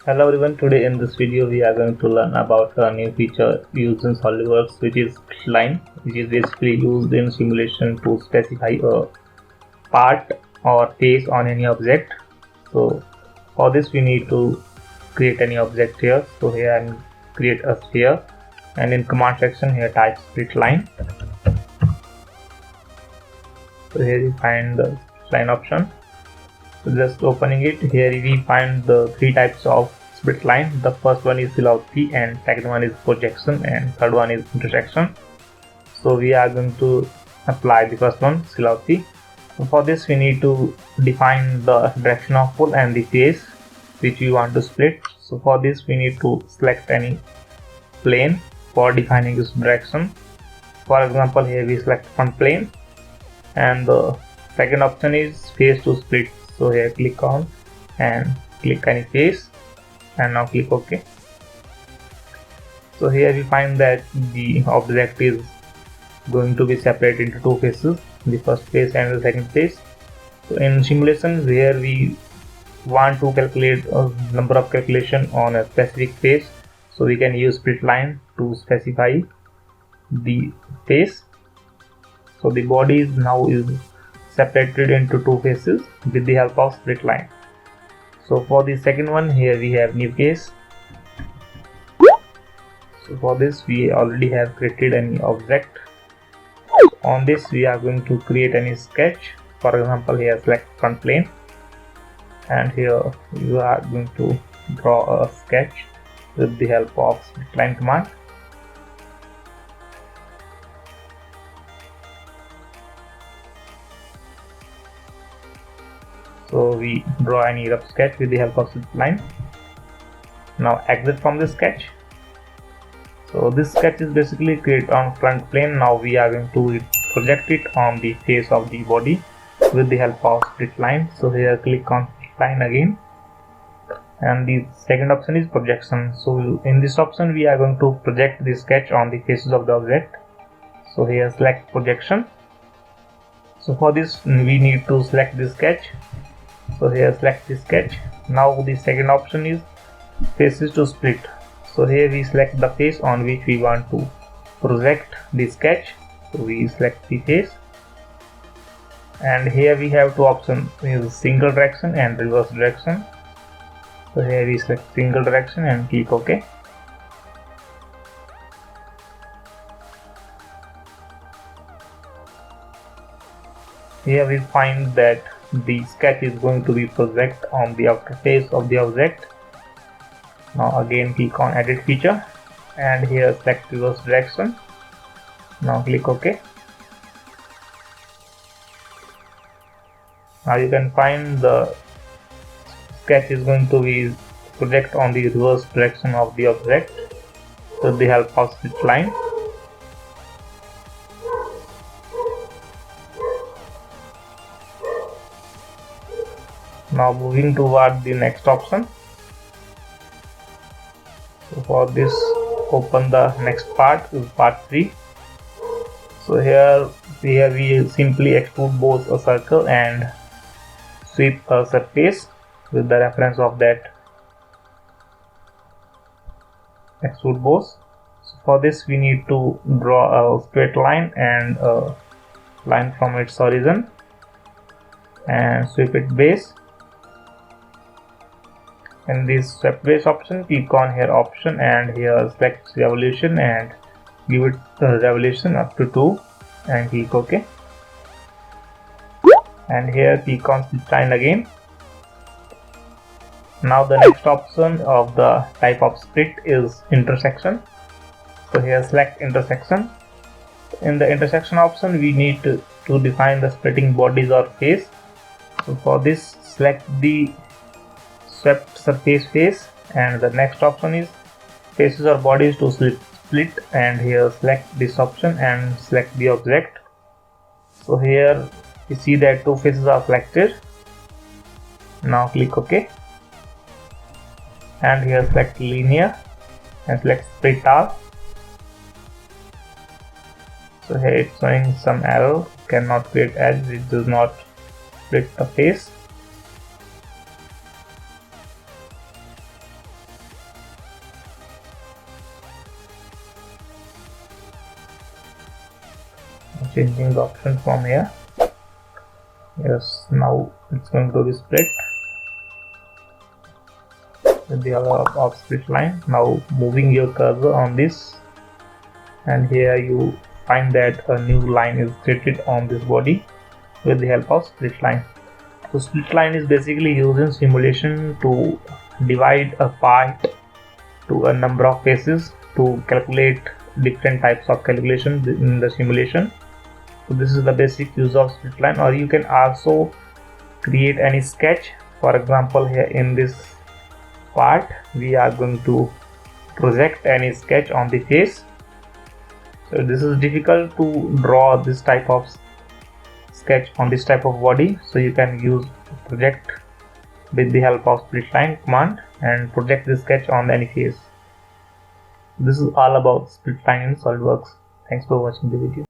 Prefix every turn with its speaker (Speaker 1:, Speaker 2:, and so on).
Speaker 1: Hello everyone, today in this video we are going to learn about a new feature used in SolidWorks, which is line, which is basically used in simulation to specify a part or face on any object. So for this we need to create any object here. So here I'm create a sphere, and in command section here type split line. So here you find the line option. So just opening it, here we find the three types of split line. The first one is velocity, and second one is projection, and third one is intersection. So we are going to apply the first one, velocity. So for this we need to define the direction of pull and the face which we want to split. So for this we need to select any plane for defining this direction. For example, here we select front plane, and the second option is face to split. So here click on and click any face, and now click OK. So here we find that the object is going to be separated into two faces, the first face and the second face. So in simulations where we want to calculate a number of calculation on a specific face, so we can use split line to specify the face. So the body is now separated into two faces with the help of split line. So for the second one, here we have new case. So for this we already have created any object. On this we are going to create any sketch. For example, here select front plane, and here you are going to draw a sketch with the help of split line command. So we draw any rough sketch with the help of split line. Now exit from this sketch. So this sketch is basically created on front plane. Now we are going to project it on the face of the body with the help of split line. So here click on split line again, and the second option is projection. So in this option we are going to project the sketch on the faces of the object. So here select projection. So for this we need to select the sketch. So here select the sketch. Now the second option is faces to split. So here we select the face on which we want to project the sketch. So we select the face, and here we have two options, is single direction and reverse direction. So here we select single direction and click OK. Here we find that the sketch is going to be projected on the outer face of the object. Now again click on edit feature, and here select reverse direction. Now click OK. Now you can find the sketch is going to be projected on the reverse direction of the object with the help of split line. Now moving toward the next option. So for this, open the next part, is part 3. So here we simply extrude both a circle and sweep a surface with the reference of that extrude both. So for this we need to draw a straight line and a line from its origin and sweep it base. In this sweep base option, click on here option, and here select revolution and give it revolution up to 2 and click OK. And here click on split line again. Now the next option of the type of split is intersection. So here select intersection. In the intersection option we need to define the splitting bodies or face. So for this select the swept surface face, and the next option is faces or bodies to split, and here select this option and select the object. So here you see that two faces are selected. Now click OK, and here select linear and select split all. So here it's showing some error, cannot create edge, it does not split the face. changing the option from here. Yes, now it's going to be split with the help of split line. Now moving your cursor on this, and here you find that a new line is created on this body with the help of split line. So split line is basically used in simulation to divide a part to a number of faces to calculate different types of calculations in the simulation. So this is the basic use of split line. Or you can also create any sketch. For example, here in this part we are going to project any sketch on the face. So this is difficult to draw this type of sketch on this type of body, so you can use project with the help of split line command and project the sketch on any face. This is all about split line in SolidWorks. Thanks for watching the video.